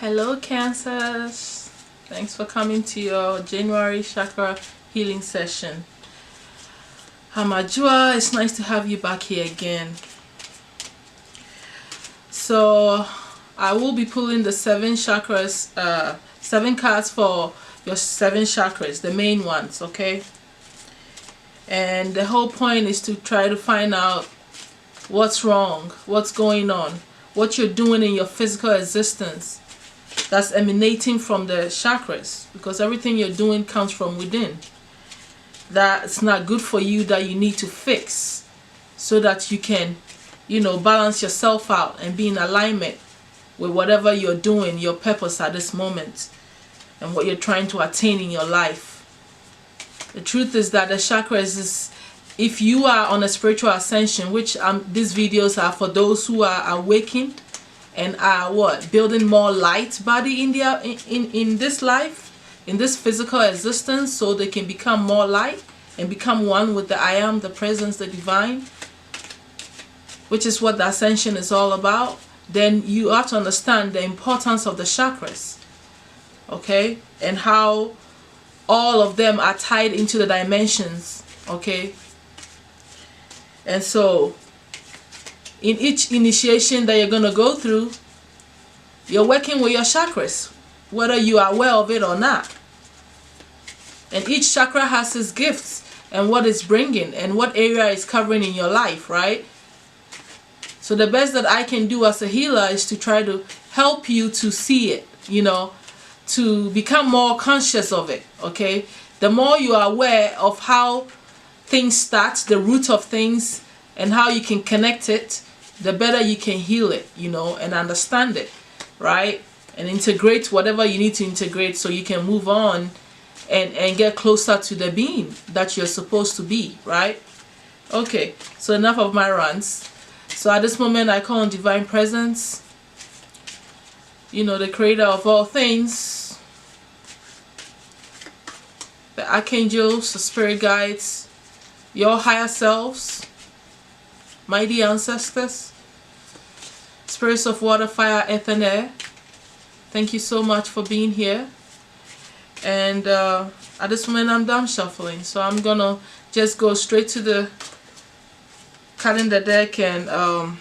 Hello Cancers, thanks for coming to your January chakra healing session. Hamajua, it's nice to have you back here again. So I will be pulling the 7 chakras, 7 cards for your 7 chakras, the main ones, okay? And the whole point is to try to find out what's wrong, what's going on, what you're doing in your physical existence that's emanating from the chakras, because everything you're doing comes from within. That's not good for you, that you need to fix so that you can, balance yourself out and be in alignment with whatever you're doing, your purpose at this moment, and what you're trying to attain in your life. The truth is that the chakras is, if you are on a spiritual ascension, which these videos are for those who are awakened and are building more light body in their in this life, in this physical existence, so they can become more light and become one with the I am, the presence, the divine, which is what the ascension is all about. Then you have to understand the importance of the chakras, okay, and how all of them are tied into the dimensions, okay. And so in each initiation that you're going to go through, you're working with your chakras, whether you are aware of it or not. And each chakra has its gifts and what it's bringing and what area it's covering in your life, right? So the best that I can do as a healer is to try to help you to see it, to become more conscious of it, okay? The more you are aware of how things start, the root of things, and how you can connect it, the better you can heal it, and understand it, right? And integrate whatever you need to integrate so you can move on and get closer to the being that you're supposed to be, right? Okay, so enough of my rants. So at this moment I call on divine presence, the creator of all things, the archangels, the spirit guides, your higher selves, mighty ancestors, spirits of water, fire, earth and air. Thank you so much for being here. And at this moment I'm done shuffling, so I'm gonna just go straight to the calendar deck and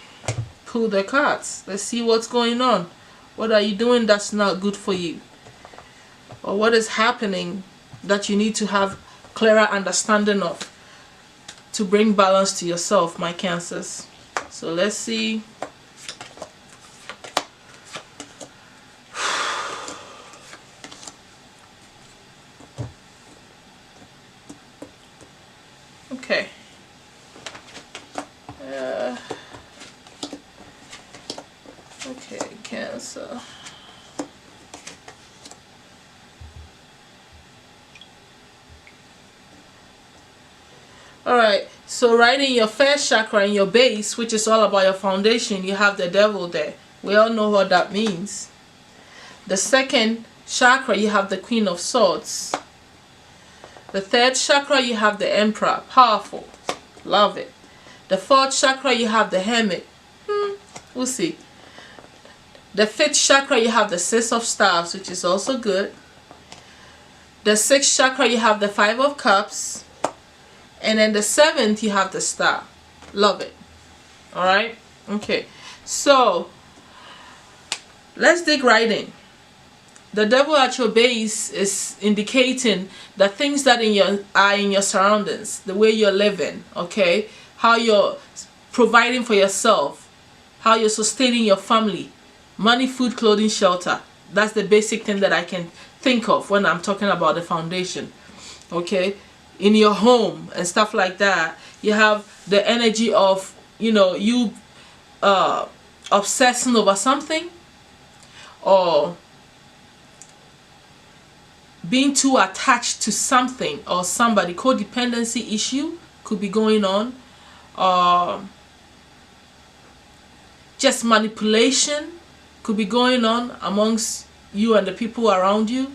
pull the cards. Let's see what's going on. What are you doing that's not good for you, or what is happening that you need to have clearer understanding of to bring balance to yourself, my Cancers. So let's see. Okay. Okay, Cancer. Alright, so right in your first chakra, in your base, which is all about your foundation, you have the devil there. We all know what that means. The second chakra, you have the Queen of Swords. The third chakra, you have the Emperor. Powerful. Love it. The fourth chakra, you have the Hermit. We'll see. The fifth chakra, you have the Six of Staves, which is also good. The sixth chakra, you have the Five of Cups. And then the seventh, you have the Star. Love it. Alright? Okay. So, let's dig right in. The devil at your base is indicating the things that are in your surroundings, the way you're living, okay? How you're providing for yourself, how you're sustaining your family, money, food, clothing, shelter. That's the basic thing that I can think of when I'm talking about the foundation, okay? In your home and stuff like that, you have the energy of, you obsessing over something, or being too attached to something or somebody. Codependency issue could be going on. Just manipulation could be going on amongst you and the people around you.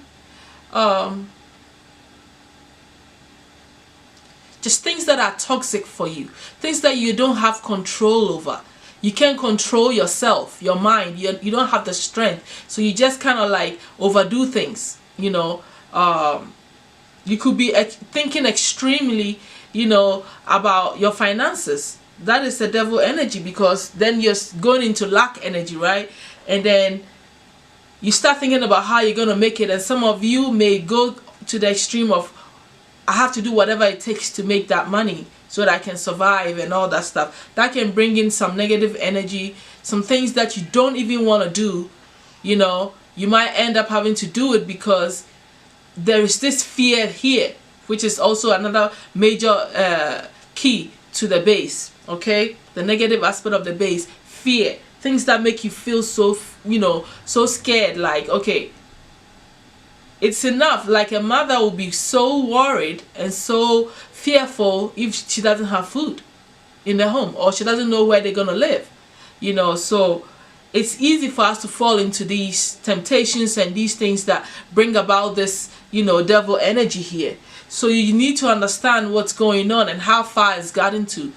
Just things that are toxic for you, things that you don't have control over. you can't control yourself, your mind. You don't have the strength, so you just kind of like overdo things, you know. You could be thinking extremely, you know, about your finances. That is the devil energy, because then you're going into lack energy, right? And then you start thinking about how you're going to make it, and some of you may go to the extreme of, I have to do whatever it takes to make that money so that I can survive and all that stuff. That can bring in some negative energy, some things that you don't even want to do. You know, you might end up having to do it because there is this fear here, which is also another major key to the base. Okay, the negative aspect of the base, fear, things that make you feel so, you know, so scared, like, okay, it's enough. Like a mother will be so worried and so fearful if she doesn't have food in the home, or she doesn't know where they're gonna live, you know. So it's easy for us to fall into these temptations and these things that bring about this, you know, devil energy here. So you need to understand what's going on and how far it's gotten to.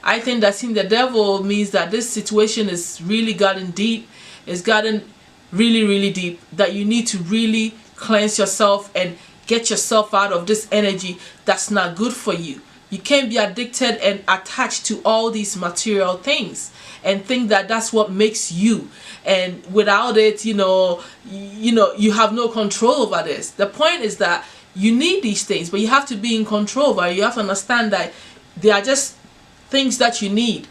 I think that seeing the devil means that this situation is really gotten deep. It's gotten really, really deep, that you need to really cleanse yourself and get yourself out of this energy that's not good for you. You can't be addicted and attached to all these material things and think that that's what makes you, and without it, you know, you have no control over this. The point is that you need these things, but you have to be in control over it. You have to understand that they are just things that you need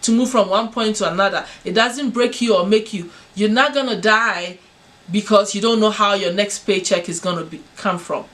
to move from one point to another. It doesn't break you or make you. You're not gonna die because you don't know how your next paycheck is gonna come from.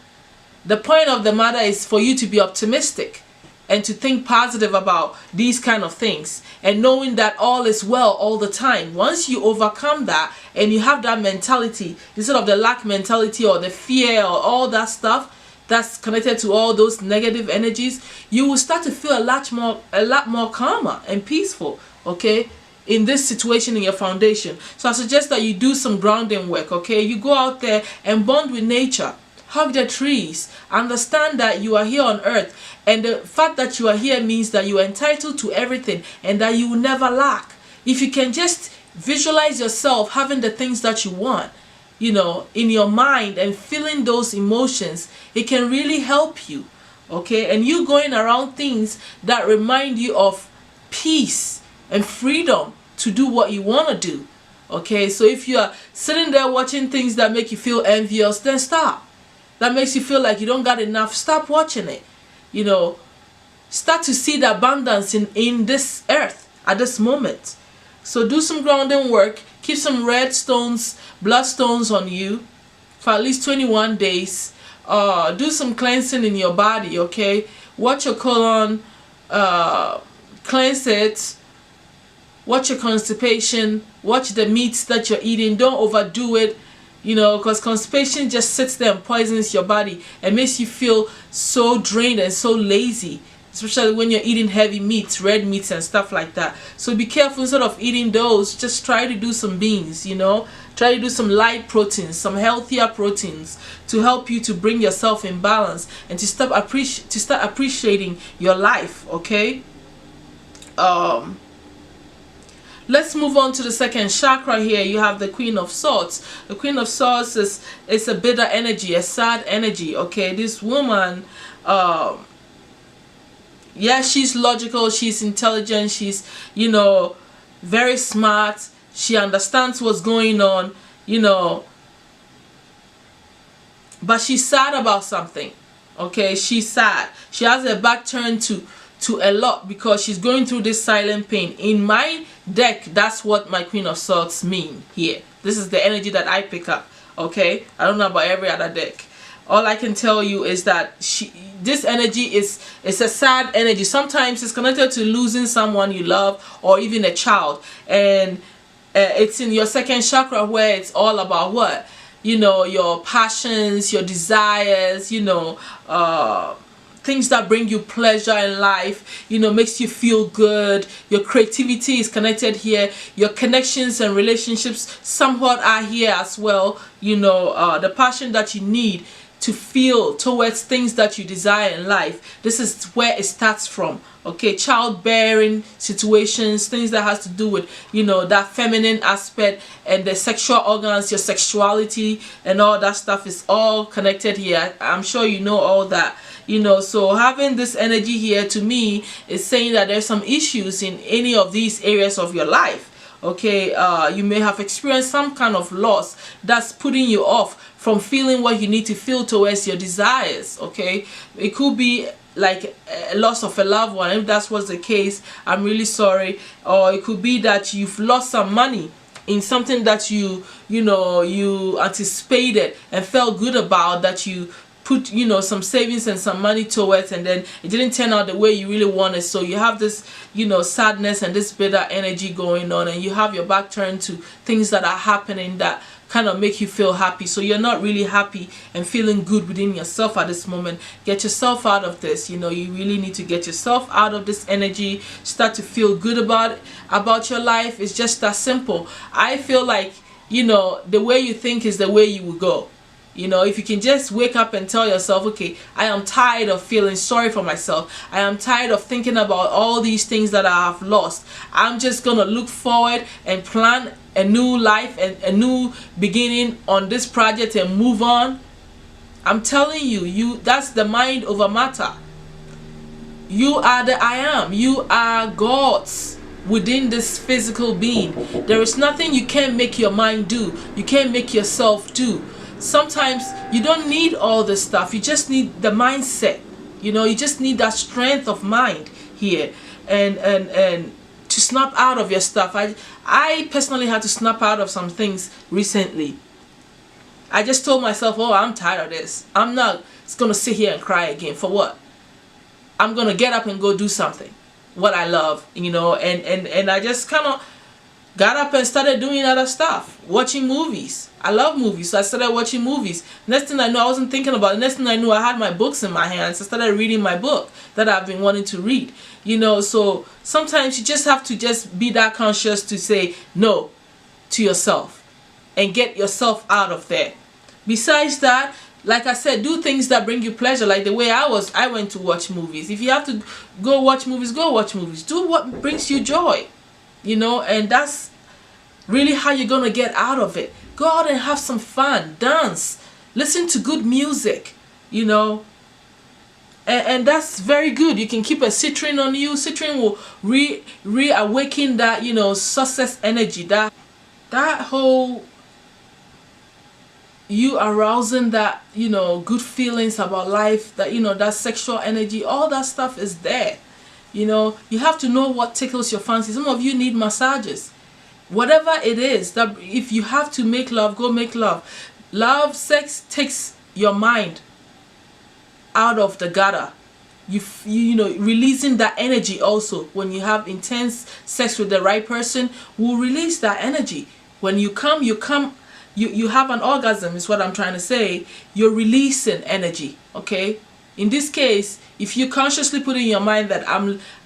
The point of the matter is for you to be optimistic and to think positive about these kind of things, and knowing that all is well all the time. Once you overcome that and you have that mentality instead of the lack mentality or the fear or all that stuff that's connected to all those negative energies, you will start to feel a lot more calmer and peaceful, okay, in this situation in your foundation. So I suggest that you do some grounding work, okay? You go out there and bond with nature. Hug the trees. Understand that you are here on earth, and the fact that you are here means that you are entitled to everything and that you will never lack. If you can just visualize yourself having the things that you want, you know, in your mind, and feeling those emotions, it can really help you, okay? And you going around things that remind you of peace and freedom to do what you want to do, okay? So if you are sitting there watching things that make you feel envious, then stop. That makes you feel like you don't got enough, stop watching it. You know, start to see the abundance in this earth at this moment. So do some grounding work. Keep some red stones, bloodstones on you for at least 21 days. Do some cleansing in your body, okay? Watch your colon, cleanse it. Watch your constipation. Watch the meats that you're eating. Don't overdo it. You know, because constipation just sits there and poisons your body and makes you feel so drained and so lazy, especially when you're eating heavy meats, red meats and stuff like that. So be careful. Instead of eating those, just try to do some beans, you know. Try to do some light proteins, some healthier proteins to help you to bring yourself in balance and to start appreciating your life, okay? Let's move on to the second chakra here. You have the Queen of Swords. The Queen of Swords is a bitter energy, a sad energy, okay? This woman, yeah, she's logical, she's intelligent, she's, you know, very smart. She understands what's going on, you know, but she's sad about something, okay? She's sad. She has her back turned to a lot because she's going through this silent pain. In my deck, that's what my Queen of Swords mean here. This is the energy that I pick up, okay? I don't know about every other deck. All I can tell you is that this energy is a sad energy. Sometimes it's connected to losing someone you love or even a child, and it's in your second chakra where it's all about what? You know, your passions, your desires, you know, things that bring you pleasure in life, you know, makes you feel good. Your creativity is connected here. Your connections and relationships somewhat are here as well. You know, the passion that you need to feel towards things that you desire in life, this is where it starts from. Okay, childbearing situations, things that has to do with, you know, that feminine aspect and the sexual organs, your sexuality and all that stuff is all connected here. I'm sure you know all that, you know. So having this energy here to me is saying that there's some issues in any of these areas of your life. Okay, you may have experienced some kind of loss that's putting you off from feeling what you need to feel towards your desires. Okay, it could be like a loss of a loved one. If that's what's the case, I'm really sorry. Or it could be that you've lost some money in something that you anticipated and felt good about, that you put, you know, some savings and some money towards, and then it didn't turn out the way you really wanted. So you have this, you know, sadness and this bitter energy going on, and you have your back turned to things that are happening that kind of make you feel happy. So you're not really happy and feeling good within yourself at this moment. Get yourself out of this. You know, you really need to get yourself out of this energy. Start to feel good about your life. It's just that simple. I feel like, you know, the way you think is the way you will go. You know, if you can just wake up and tell yourself, okay, I am tired of feeling sorry for myself. I am tired of thinking about all these things that I have lost. I'm just going to look forward and plan a new life and a new beginning on this project and move on. I'm telling you, that's the mind over matter. You are the I am. You are God's within this physical being. There is nothing you can't make your mind do. You can't make yourself do. Sometimes you don't need all this stuff. You just need the mindset. You know, you just need that strength of mind here, and to snap out of your stuff. I personally had to snap out of some things recently. I just told myself, oh, I'm tired of this. I'm not gonna sit here and cry again. For what? I'm gonna get up and go do something what I love, you know. And I just kind of got up and started doing other stuff, watching movies. I love movies, so I started watching movies. Next thing I knew, I wasn't thinking about it. Next thing I knew, I had my books in my hands. I started reading my book that I've been wanting to read. You know, so sometimes you just have to just be that conscious to say no to yourself and get yourself out of there. Besides that, like I said, do things that bring you pleasure, like the way I went to watch movies. If you have to go watch movies, go watch movies. Do what brings you joy, you know, and that's really how you're gonna get out of it. Go out and have some fun, dance, listen to good music, you know, and that's very good. You can keep a citrine on you. Citrine will reawaken that, you know, success energy, that whole you arousing that, you know, good feelings about life, that, you know, that sexual energy, all that stuff is there. You know, you have to know what tickles your fancy. Some of you need massages. Whatever it is, that if you have to make love, go make love. Sex takes your mind out of the gutter. You know, releasing that energy also. When you have intense sex with the right person, will release that energy. When you come, you have an orgasm, is what I'm trying to say. You're releasing energy, okay? In this case, if you consciously put in your mind that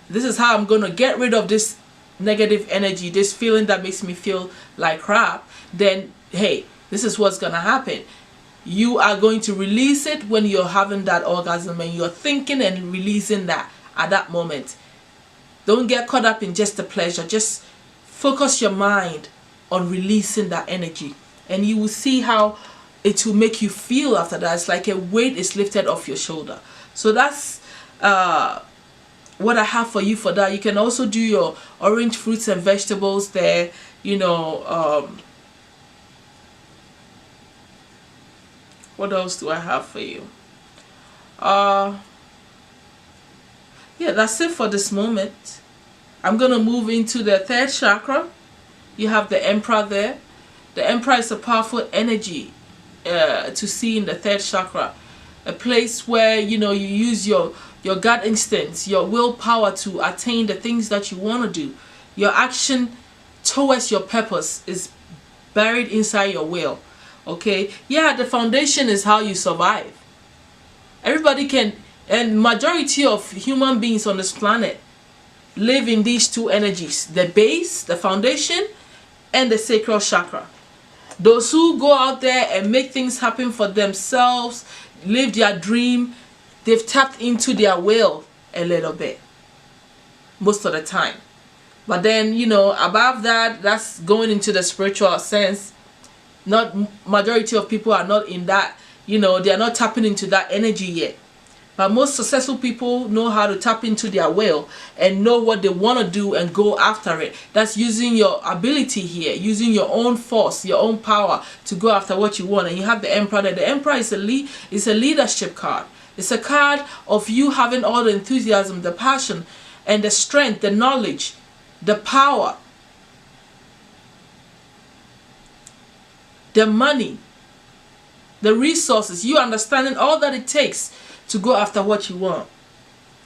this is how I'm going to get rid of this negative energy, this feeling that makes me feel like crap, then hey, this is what's gonna happen. You are going to release it when you're having that orgasm and you're thinking and releasing that at that moment. Don't get caught up in just the pleasure. Just focus your mind on releasing that energy, and you will see how it will make you feel after that. It's like a weight is lifted off your shoulder. So that's what I have for you for that. You can also do your orange fruits and vegetables there, you know. What else do I have for you? Yeah, that's it for this moment. I'm gonna move into the third chakra. You have the Emperor there. The Emperor is a powerful energy to see in the third chakra, a place where, you know, you use your gut instincts, your willpower to attain the things that you want to do. Your action towards your purpose is buried inside your will. Okay, yeah, the foundation is how you survive. Everybody can, and majority of human beings on this planet live in these two energies: the base, the foundation, and the sacral chakra. Those who go out there and make things happen for themselves, live their dream, they've tapped into their will a little bit most of the time. But then, you know, above that, that's going into the spiritual sense. Not majority of people are not in that, you know, they are not tapping into that energy yet. But most successful people know how to tap into their will and know what they want to do and go after it. That's using your ability here, using your own force, your own power to go after what you want. And you have the Emperor there. The Emperor is a leadership card. It's a card of you having all the enthusiasm, the passion, and the strength, the knowledge, the power, the money, the resources, you understanding all that it takes to go after what you want.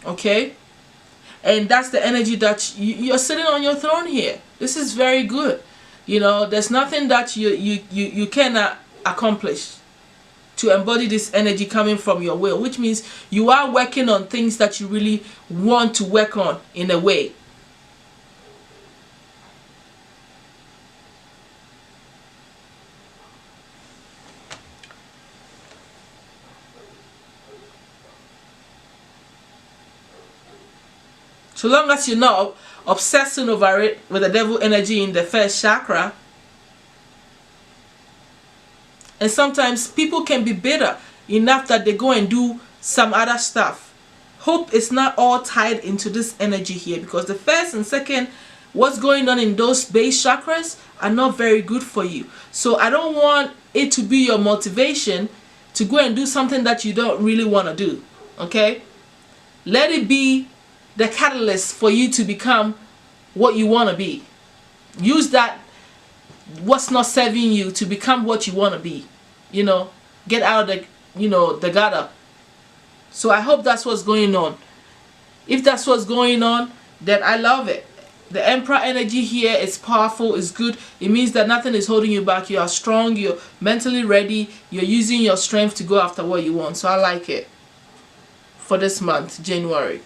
Okay? And that's the energy that you're sitting on your throne here. This is very good. You know, there's nothing that you cannot accomplish to embody this energy coming from your will, which means you are working on things that you really want to work on in a way. So long as you're not obsessing over it with the devil energy in the first chakra. And sometimes people can be bitter enough that they go and do some other stuff. Hope is not all tied into this energy here, because the first and second, what's going on in those base chakras are not very good for you. So I don't want it to be your motivation to go and do something that you don't really want to do. Okay? Let it be the catalyst for you to become what you want to be. Use that what's not serving you to become what you want to be. You know, get out of the, you know, the gutter. So I hope that's what's going on. If that's what's going on, then I love it. The Emperor energy here is powerful, is good. It means that nothing is holding you back. You are strong, you're mentally ready, you're using your strength to go after what you want. So I like it for this month, January.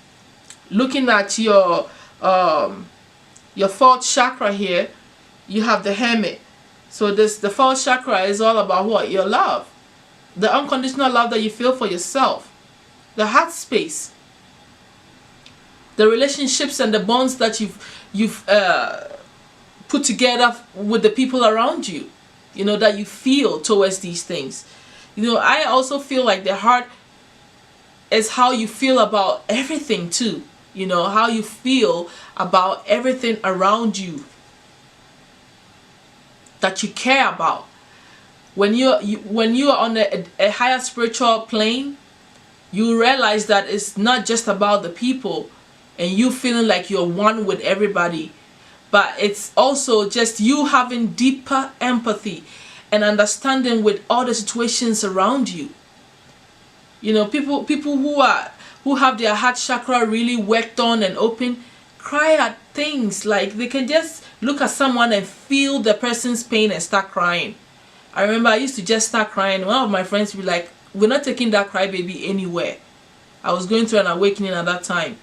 Looking at your fourth chakra here, you have the Hermit. So the fourth chakra is all about what? Your love. The unconditional love that you feel for yourself. The heart space. The relationships and the bonds that you've put together with the people around you. You know, that you feel towards these things. You know, I also feel like the heart is how you feel about everything too. You know, how you feel about everything around you that you care about. When you're on a higher spiritual plane, you realize that it's not just about the people and you feeling like you're one with everybody, but it's also just you having deeper empathy and understanding with all the situations around you. You know, people who have their heart chakra really worked on and open, cry at things like they can just look at someone and feel the person's pain and start crying. I remember I used to just start crying. One of my friends would be like, we're not taking that crybaby anywhere. I was going through an awakening at that time.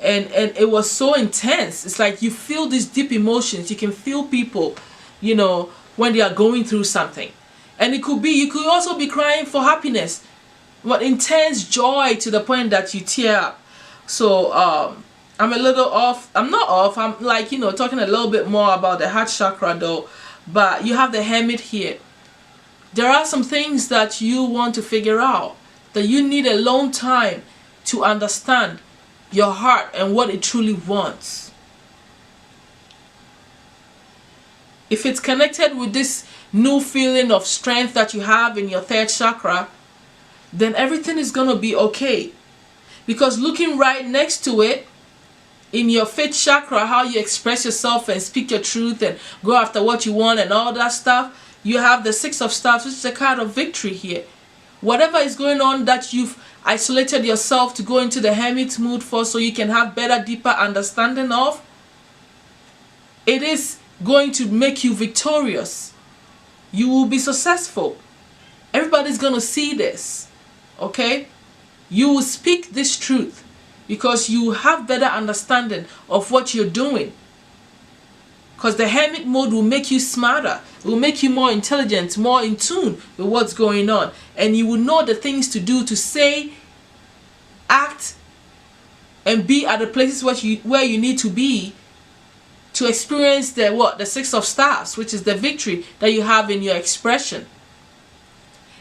And it was so intense. It's like you feel these deep emotions. You can feel people, you know, when they are going through something. And it could be, you could also be crying for happiness. But intense joy to the point that you tear up. So I'm a little off. I'm not off. I'm like, you know, talking a little bit more about the heart chakra though. But you have the Hermit here. There are some things that you want to figure out, that you need a long time to understand your heart and what it truly wants. If it's connected with this new feeling of strength that you have in your third chakra, then everything is going to be okay. Because looking right next to it, in your fifth chakra, how you express yourself and speak your truth and go after what you want and all that stuff, you have the Six of Staves, which is a card of victory here. Whatever is going on that you've isolated yourself to go into the Hermit mood for, so you can have better, deeper understanding of, it is going to make you victorious. You will be successful. Everybody's going to see this. Okay? You will speak this truth because you have better understanding of what you're doing. Because the Hermit mode will make you smarter. It will make you more intelligent, more in tune with what's going on. And you will know the things to do, to say, act, and be at the places where you need to be to experience the Six of Staffs, which is the victory that you have in your expression.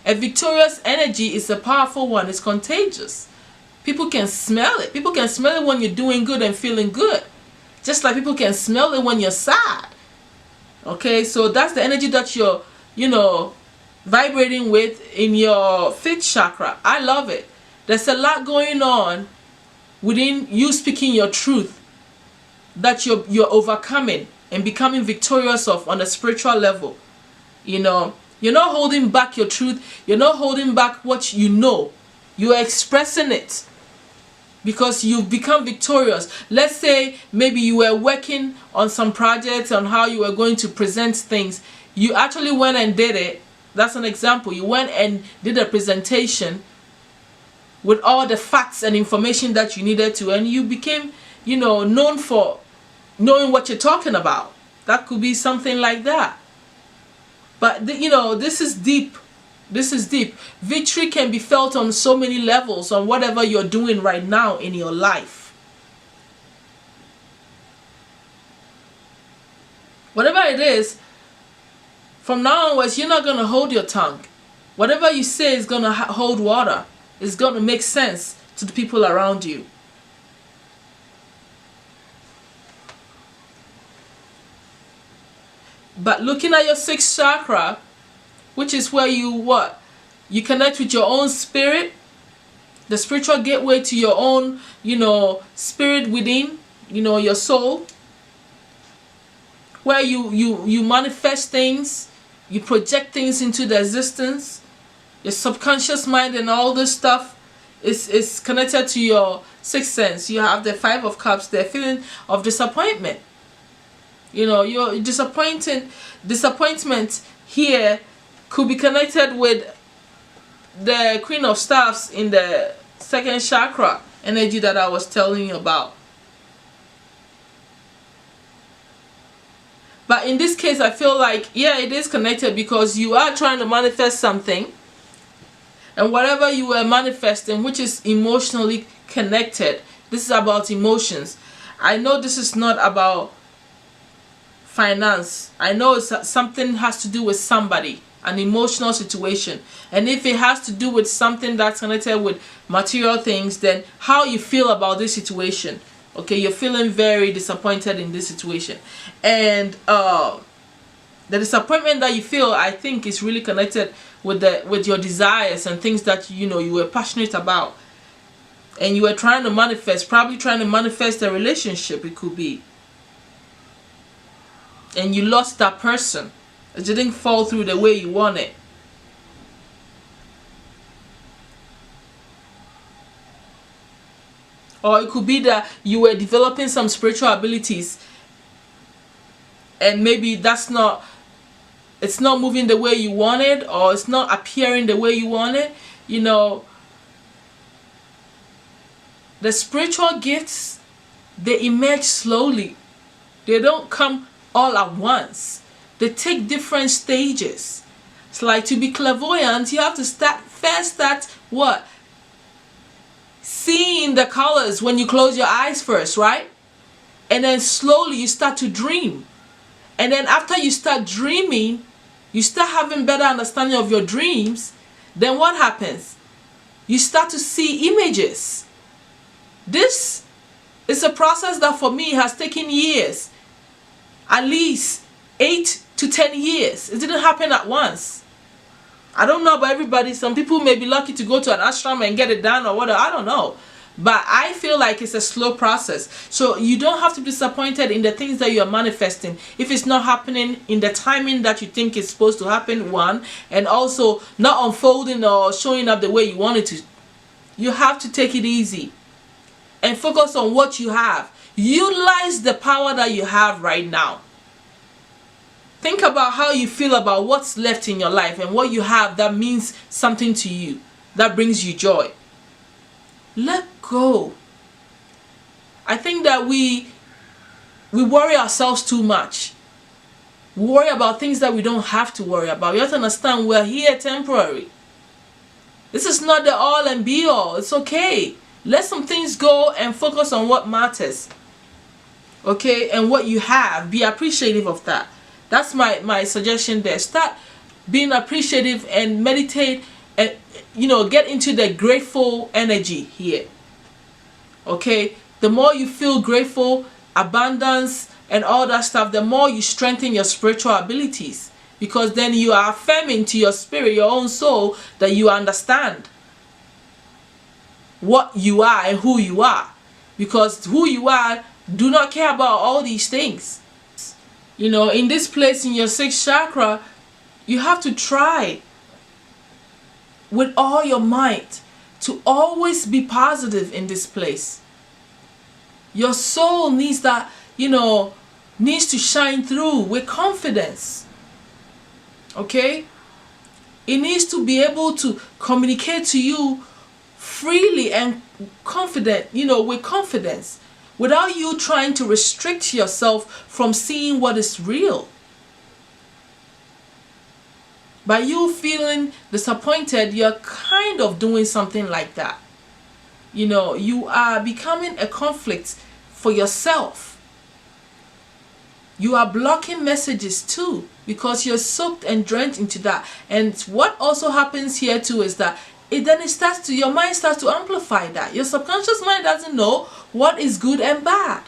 A victorious energy is a powerful one. It's contagious. People can smell it. People can smell it when you're doing good and feeling good. Just like people can smell it when you're sad. Okay, so that's the energy that you're, vibrating with in your 5th chakra. I love it. There's a lot going on within you speaking your truth that you're overcoming and becoming victorious of on a spiritual level. You're not holding back your truth. You're not holding back what you know. You're expressing it because you've become victorious. Let's say maybe you were working on some projects on how you were going to present things. You actually went and did it. That's an example. You went and did a presentation with all the facts and information that you needed to, and you became known for knowing what you're talking about. That could be something like that. But this is deep. This is deep. Victory can be felt on so many levels on whatever you're doing right now in your life. Whatever it is, from now onwards, you're not going to hold your tongue. Whatever you say is going to hold water. It's going to make sense to the people around you. But looking at your 6th chakra, which is where you connect with your own spirit, the spiritual gateway to your own, spirit within, your soul, where you manifest things, you project things into the existence. Your subconscious mind and all this stuff is connected to your 6th sense. You have the 5 of Cups, the feeling of disappointment. Your disappointment here could be connected with the Queen of Staffs in the 2nd chakra energy that I was telling you about. But in this case, I feel like, it is connected because you are trying to manifest something. And whatever you were manifesting, which is emotionally connected, this is about emotions. I know this is not about finance. I know something has to do with somebody, an emotional situation. And if it has to do with something that's connected with material things, then how you feel about this situation. Okay, you're feeling very disappointed in this situation. And the disappointment that you feel, I think, is really connected with your desires and things that you were passionate about, and you were trying to manifest, probably trying to manifest a relationship. It could be, and you lost that person. It didn't fall through the way you wanted. Or it could be that you were developing some spiritual abilities, and maybe it's not moving the way you wanted, or it's not appearing the way you wanted. The spiritual gifts, they emerge slowly. They don't come all at once. They take different stages. It's like, to be clairvoyant, you have to first start what? Seeing the colors when you close your eyes first, right? And then slowly you start to dream. And then after you start dreaming, you start having better understanding of your dreams. Then what happens? You start to see images. This is a process that for me has taken years. At least 8 to 10 years. It didn't happen at once. I don't know about everybody. Some people may be lucky to go to an ashram and get it done or whatever. I don't know. But I feel like it's a slow process. So you don't have to be disappointed in the things that you are manifesting if it's not happening in the timing that you think it's supposed to happen, one, and also not unfolding or showing up the way you want it to. You have to take it easy and focus on what you have. Utilize the power that you have right now. Think about how you feel about what's left in your life and what you have that means something to you, that brings you joy. Let go. I think that we worry ourselves too much. We worry about things that we don't have to worry about. You have to understand we're here temporary. This is not the all and be all. It's okay. Let some things go and focus on what matters. Okay? And what you have. Be appreciative of that. That's my suggestion there. Start being appreciative and meditate and, get into the grateful energy here. Okay? The more you feel grateful, abundance, and all that stuff, the more you strengthen your spiritual abilities. Because then you are affirming to your spirit, your own soul, that you understand what you are and who you are. Because who you are do not care about all these things. In this place in your 6th chakra, you have to try with all your might to always be positive in this place. Your soul needs that, needs to shine through with confidence. Okay? It needs to be able to communicate to you freely and with confidence, without you trying to restrict yourself from seeing what is real. By you feeling disappointed, you're kind of doing something like that. You are becoming a conflict for yourself. You are blocking messages too, because you're soaked and drenched into that. And what also happens here too is that your mind starts to amplify that. Your subconscious mind doesn't know what is good and bad.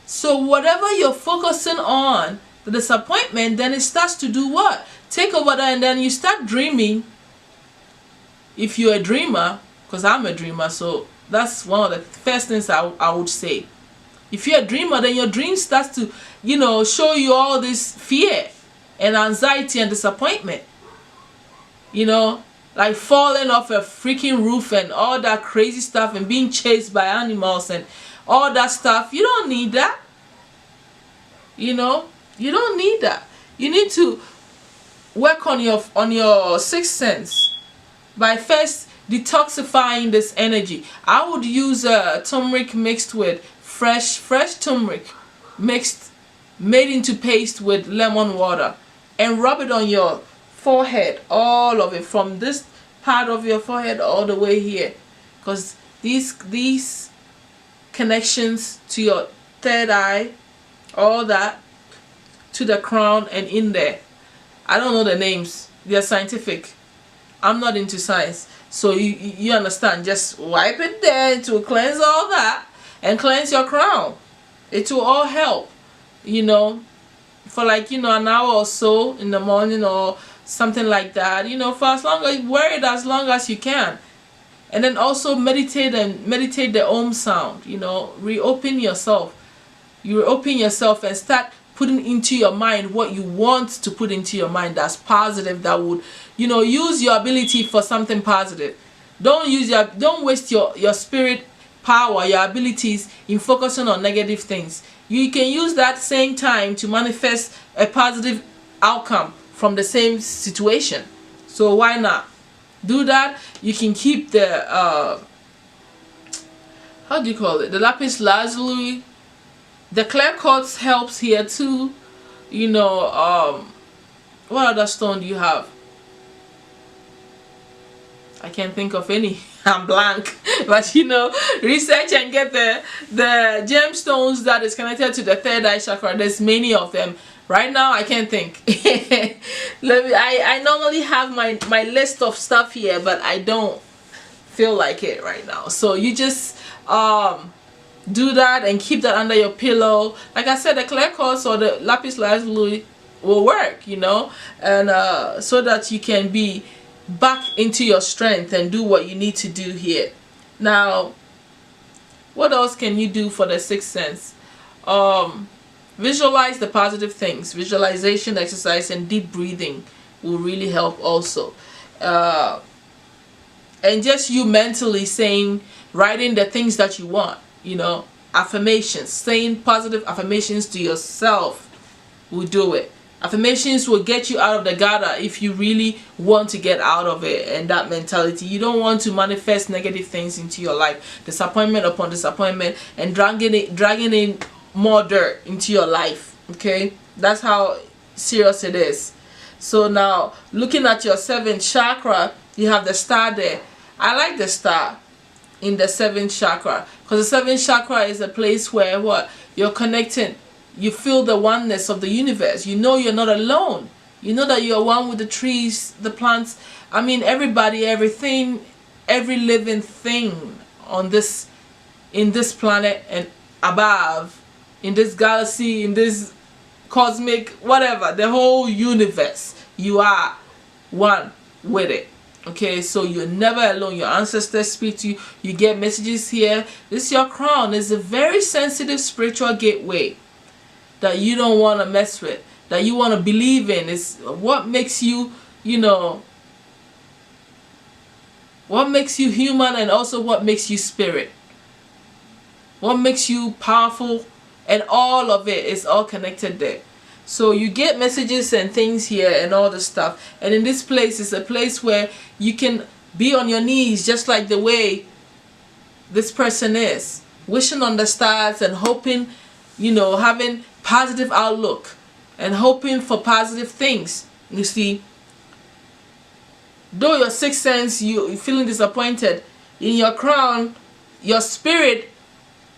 So whatever you're focusing on, the disappointment, then it starts to do what? Take over that, and then you start dreaming. If you're a dreamer, because I'm a dreamer, so that's one of the first things I would say. If you're a dreamer, then your dream starts to, show you all this fear and anxiety and disappointment. Like falling off a freaking roof and all that crazy stuff, and being chased by animals and all that stuff. You don't need that. You don't need that. You need to work on your sixth sense by first detoxifying this energy. I would use turmeric mixed with fresh turmeric made into paste with lemon water, and rub it on your forehead, all of it, from this part of your forehead all the way here, because these connections to your third eye, all that, to the crown and in there. I don't know the names, they're scientific. I'm not into science, so you understand. Just wipe it there to cleanse all that and cleanse your crown. It will all help, for like an hour or so in the morning or something like that, for as long as, wear it as long as you can. And then also meditate the Om sound. Reopen yourself. You open yourself and start putting into your mind what you want to put into your mind that's positive, that would use your ability for something positive. Don't waste your spirit power, your abilities, in focusing on negative things. You can use that same time to manifest a positive outcome from the same situation. So why not do that? You can keep the how do you call it, the lapis lazuli. The clear quartz helps here too. What other stone do you have? I can't think of any. I'm blank. But research and get the gemstones that is connected to the third eye chakra. There's many of them. Right now I can't think. I normally have my list of stuff here, but I don't feel like it right now. So you just do that and keep that under your pillow. Like I said, the clear quartz or the lapis lazuli will work, and so that you can be back into your strength and do what you need to do here. Now, what else can you do for the sixth sense? Visualize the positive things. Visualization exercise and deep breathing will really help also. And just you mentally writing the things that you want, affirmations, saying positive affirmations to yourself will do it. Affirmations will get you out of the gutter if you really want to get out of it, and that mentality. You don't want to manifest negative things into your life, disappointment upon disappointment, and dragging in more dirt into your life. Okay, That's how serious it is. So now, looking at your 7th chakra, you have the star there. I like the star in the 7th chakra, because the 7th chakra is a place where what you're connecting. You feel the oneness of the universe. You know you're not alone. You know that you're one with the trees, the plants. I mean, everybody, everything, every living thing on this, in this planet and above, in this galaxy, in this cosmic, whatever, the whole universe, you are one with it. Okay, so you're never alone. Your ancestors speak to you. You get messages here. This is your crown. It's a very sensitive spiritual gateway that you don't want to mess with, that you want to believe in. It's what makes you, you know, what makes you human, and also what makes you spirit. What makes you powerful, and all of it is all connected there. So you get messages and things here and all the stuff. And in this place, it's a place where you can be on your knees just like the way this person is, wishing on the stars and hoping, you know, having positive outlook and hoping for positive things. You see, though your sixth sense, you're feeling disappointed, in your crown, your spirit,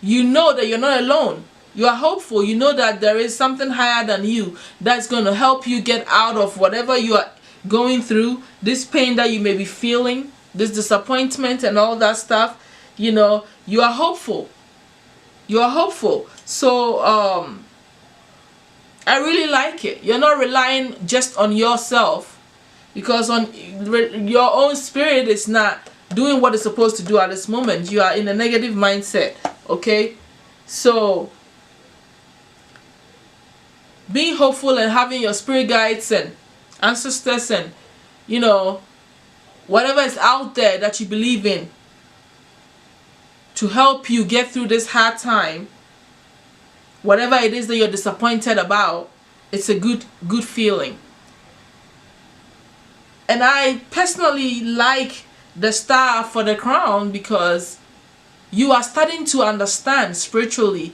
you know that you're not alone. You are hopeful. You know that there is something higher than you that's going to help you get out of whatever you are going through, this pain that you may be feeling, this disappointment and all that stuff. You know, you are hopeful. You are hopeful. So I really like it. You're not relying just on yourself, because on your own spirit is not doing what it's supposed to do at this moment. You are in a negative mindset. Okay, so being hopeful and having your spirit guides and ancestors and, you know, whatever is out there that you believe in to help you get through this hard time, whatever it is that you're disappointed about, it's a good feeling. And I personally like the star for the crown, because you are starting to understand spiritually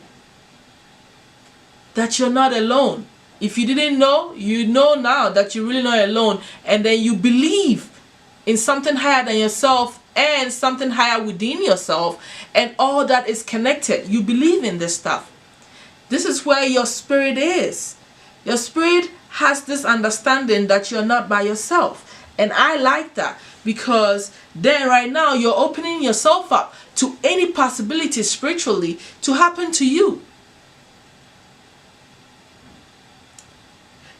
that you're not alone. If you didn't know, you know now that you're really not alone. And then you believe in something higher than yourself and something higher within yourself, and all that is connected. You believe in this stuff. This is where your spirit is. Your spirit has this understanding that you're not by yourself. And I like that, because then right now you're opening yourself up to any possibility spiritually to happen to you.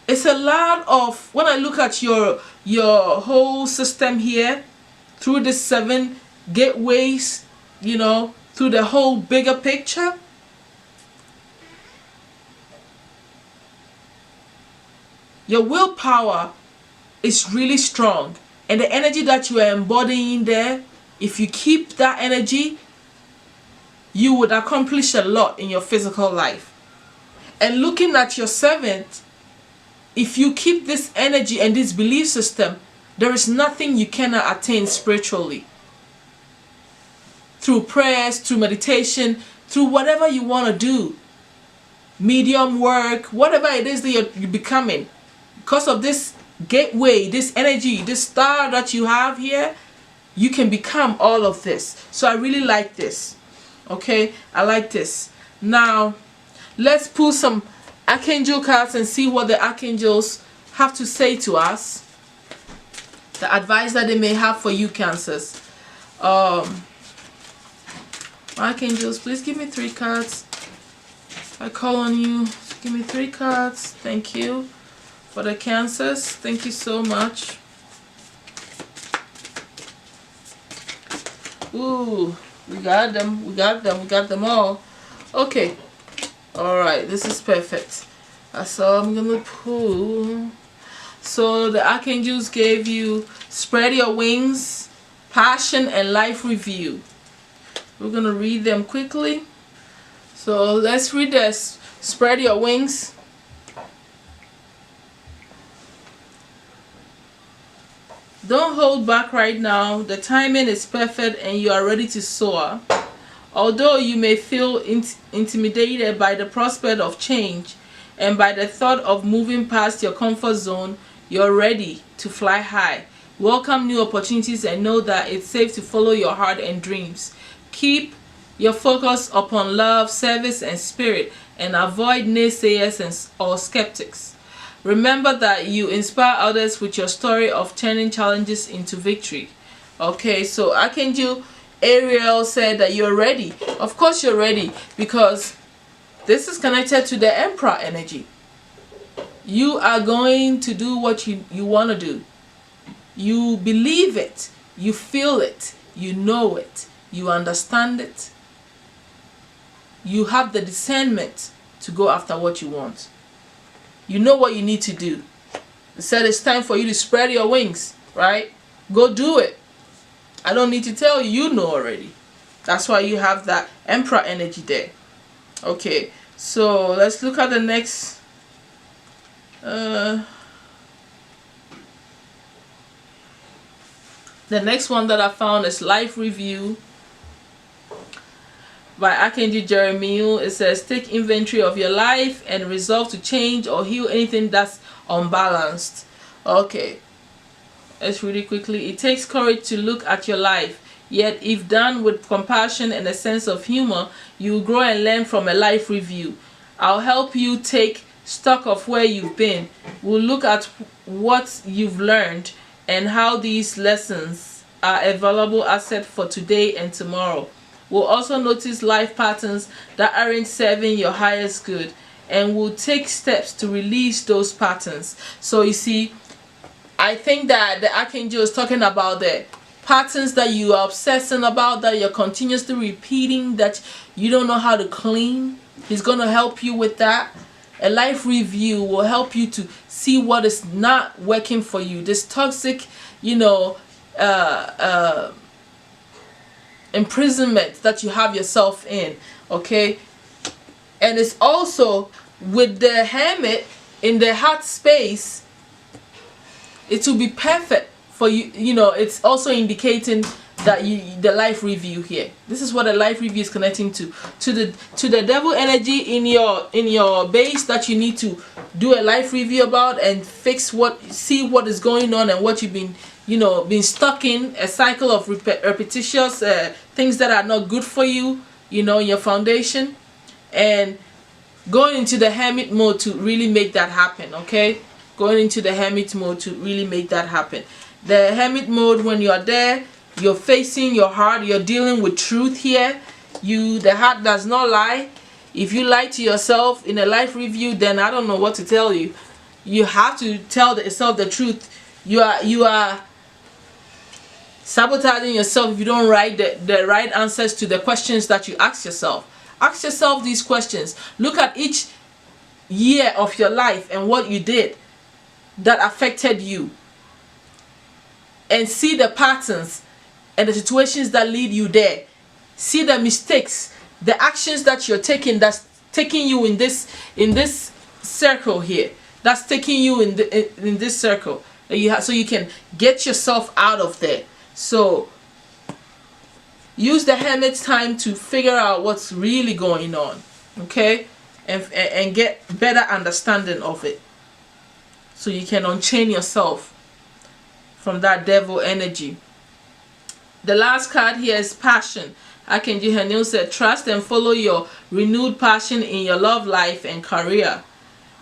It's a lot of, when I look at your whole system here, through the 7 gateways, you know, through the whole bigger picture, your willpower is really strong. And the energy that you are embodying there, if you keep that energy, you would accomplish a lot in your physical life. And looking at your 7th, if you keep this energy and this belief system, there is nothing you cannot attain spiritually. Through prayers, through meditation, through whatever you want to do. Medium work, whatever it is that you're becoming. Because of this gateway, this energy, this star that you have here, you can become all of this. So I really like this. Okay, I like this. Now, let's pull some archangel cards and see what the archangels have to say to us. The advice that they may have for you, Cancers. Archangels, please give me 3 cards. I call on you. Give me 3 cards. Thank you. For the Cancers, thank you so much. Ooh, we got them. We got them. We got them all. Okay. Alright, this is perfect. So I'm gonna pull. So the archangels gave you spread your wings, passion, and life review. We're gonna read them quickly. So let's read this. Spread your wings. Don't hold back right now. The timing is perfect and you are ready to soar. Although you may feel intimidated by the prospect of change, And by the thought of moving past your comfort zone, you're ready to fly high. Welcome new opportunities and know that it's safe to follow your heart and dreams. Keep your focus upon love, service, and spirit, and avoid naysayers or skeptics. Remember that you inspire others with your story of turning challenges into victory. Okay, so Archangel Ariel said that you're ready. Of course you're ready, because this is connected to the Emperor energy. You are going to do what you want to do. You believe it, you feel it, you know it, you understand it. You have the discernment to go after what you want. You know what you need to do. It said it's time for you to spread your wings, right? Go do it. I don't need to tell you, you know already. That's why you have that Emperor energy there. Okay, so let's look at the next. The next one that I found is Life Review by Archangel Jeremiah. It says, take inventory of your life and resolve to change or heal anything that's unbalanced. Okay, let's read it quickly. It takes courage to look at your life, yet if done with compassion and a sense of humor, you will grow and learn from a life review. I'll help you take stock of where you've been. We'll look at what you've learned and how these lessons are a valuable asset for today and tomorrow. We'll also notice life patterns that aren't serving your highest good, and we'll take steps to release those patterns. So you see, I think that the Archangel is talking about the patterns that you are obsessing about, that you're continuously repeating, that you don't know how to clean. He's going to help you with that. A life review will help you to see what is not working for you. This toxic, imprisonment that you have yourself in. Okay, and it's also with the Hermit in the heart space. It will be perfect for you. It's also indicating that the life review here. This is what the life review is connecting to the devil energy in your base, that you need to do a life review about and see what is going on and what you've been stuck in, a cycle of repetitious things that are not good for you, in your foundation, and going into the Hermit mode to really make that happen. Okay, going into the Hermit mode to really make that happen. The Hermit mode, when you are there, you're facing your heart, you're dealing with truth here. The heart does not lie. If you lie to yourself in a life review, then I don't know what to tell you. You have to tell yourself the truth. You are sabotaging yourself if you don't write the right answers to the questions that you ask yourself. Ask yourself these questions. Look at each year of your life and what you did that affected you, and see the patterns and the situations that lead you there. See the mistakes, the actions that you're taking, that's taking you in this circle here, that's taking you in this circle that you have, so you can get yourself out of there. So use the Hermit's time to figure out what's really going on, okay, and get better understanding of it, so you can unchain yourself from that devil energy. The last card here is Passion. Archangel Haniel said, trust and follow your renewed passion in your love life and career.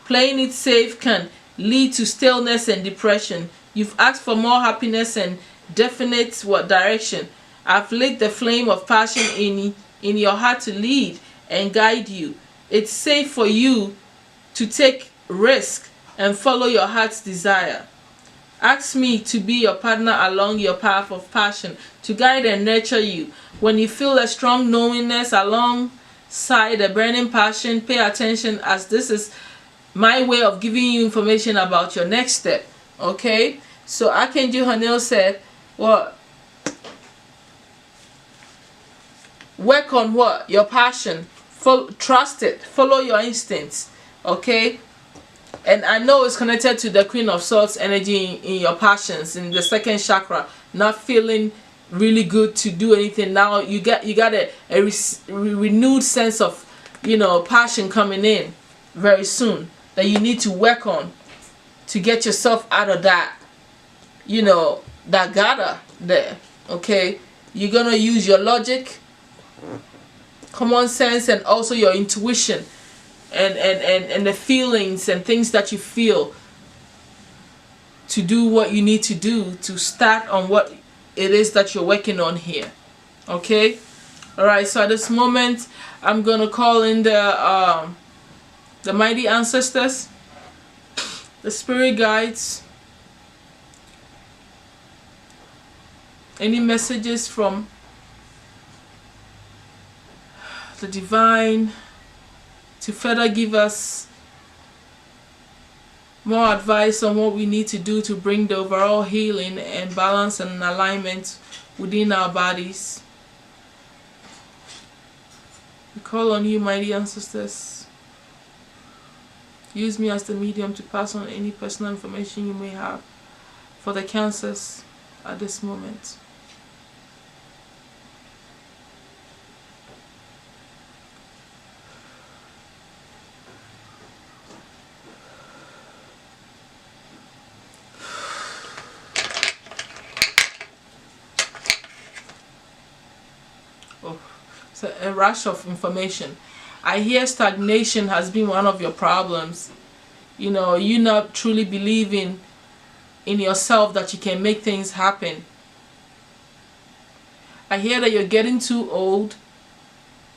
Playing it safe can lead to staleness and depression. You've asked for more happiness and definite direction. I've lit the flame of passion in your heart to lead and guide you. It's safe for you to take risk and follow your heart's desire. Ask me to be your partner along your path of passion, to guide and nurture you. When you feel a strong knowingness alongside a burning passion, pay attention, as this is my way of giving you information about your next step. Okay? So Archangel Haniel said, what? Work on what? Your passion. Trust it. Follow your instincts. Okay? And I know it's connected to the Queen of Swords energy in your passions, in the second chakra. Not feeling really good to do anything. Now you got a renewed sense of passion coming in very soon. that you need to work on to get yourself out of that, that gutter there. Okay, you're gonna use your logic, common sense, and also your intuition, and the feelings and things that you feel to do what you need to do to start on what it is that you're working on here. Okay, all right. So at this moment, I'm gonna call in the mighty ancestors, the spirit guides, any messages from the divine to further give us more advice on what we need to do to bring the overall healing and balance and alignment within our bodies. We call on you, mighty ancestors. Use me as the medium to pass on any personal information you may have for the cancers at this moment. A rush of information. I hear stagnation has been one of your problems. You not truly believing in yourself that you can make things happen. I hear that you're getting too old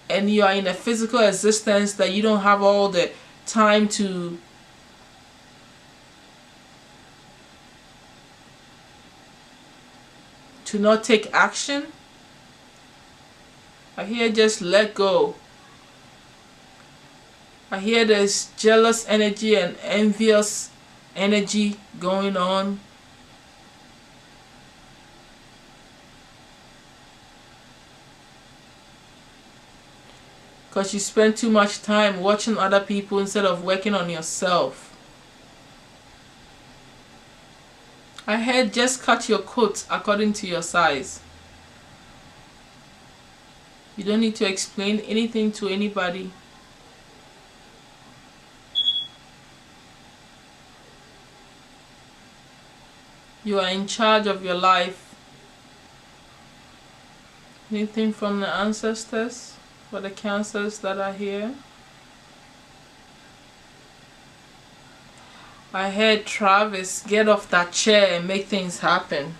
and you are in a physical existence that you don't have all the time to not take action. I hear just let go. I hear there's jealous energy and envious energy going on. Because you spend too much time watching other people instead of working on yourself. I heard just cut your coat according to your size. You don't need to explain anything to anybody. You are in charge of your life. Anything from the ancestors for the cancers that are here? I heard Travis, get off that chair and make things happen.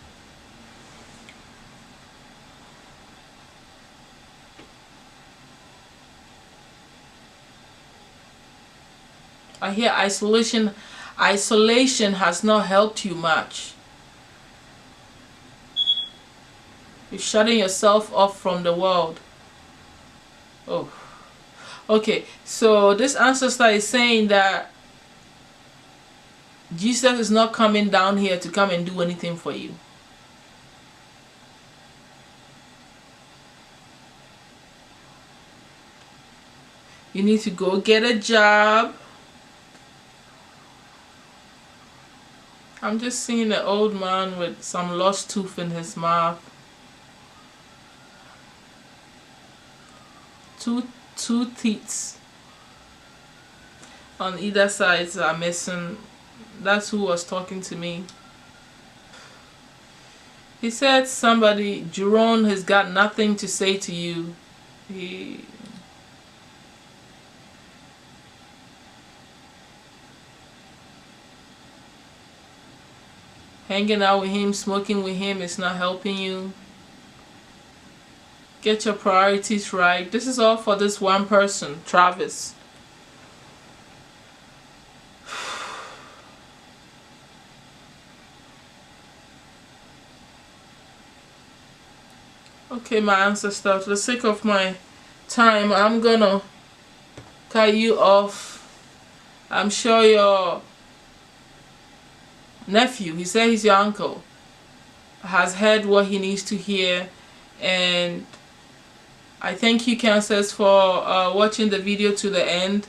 I hear isolation has not helped you much. You're shutting yourself off from the world. Oh, okay. So this ancestor is saying that Jesus is not coming down here to come and do anything for you. You need to go get a job. I'm just seeing an old man with some lost tooth in his mouth. Two teeth on either side are missing. That's who was talking to me. He said somebody, Jerome, has got nothing to say to you. Hanging out with him, smoking with him is not helping you. Get your priorities right. This is all for this one person, Travis. Okay, my ancestor, for the sake of my time, I'm gonna cut you off. I'm sure your nephew, he said he's your uncle, has heard what he needs to hear, and I thank you, cancers, for watching the video to the end.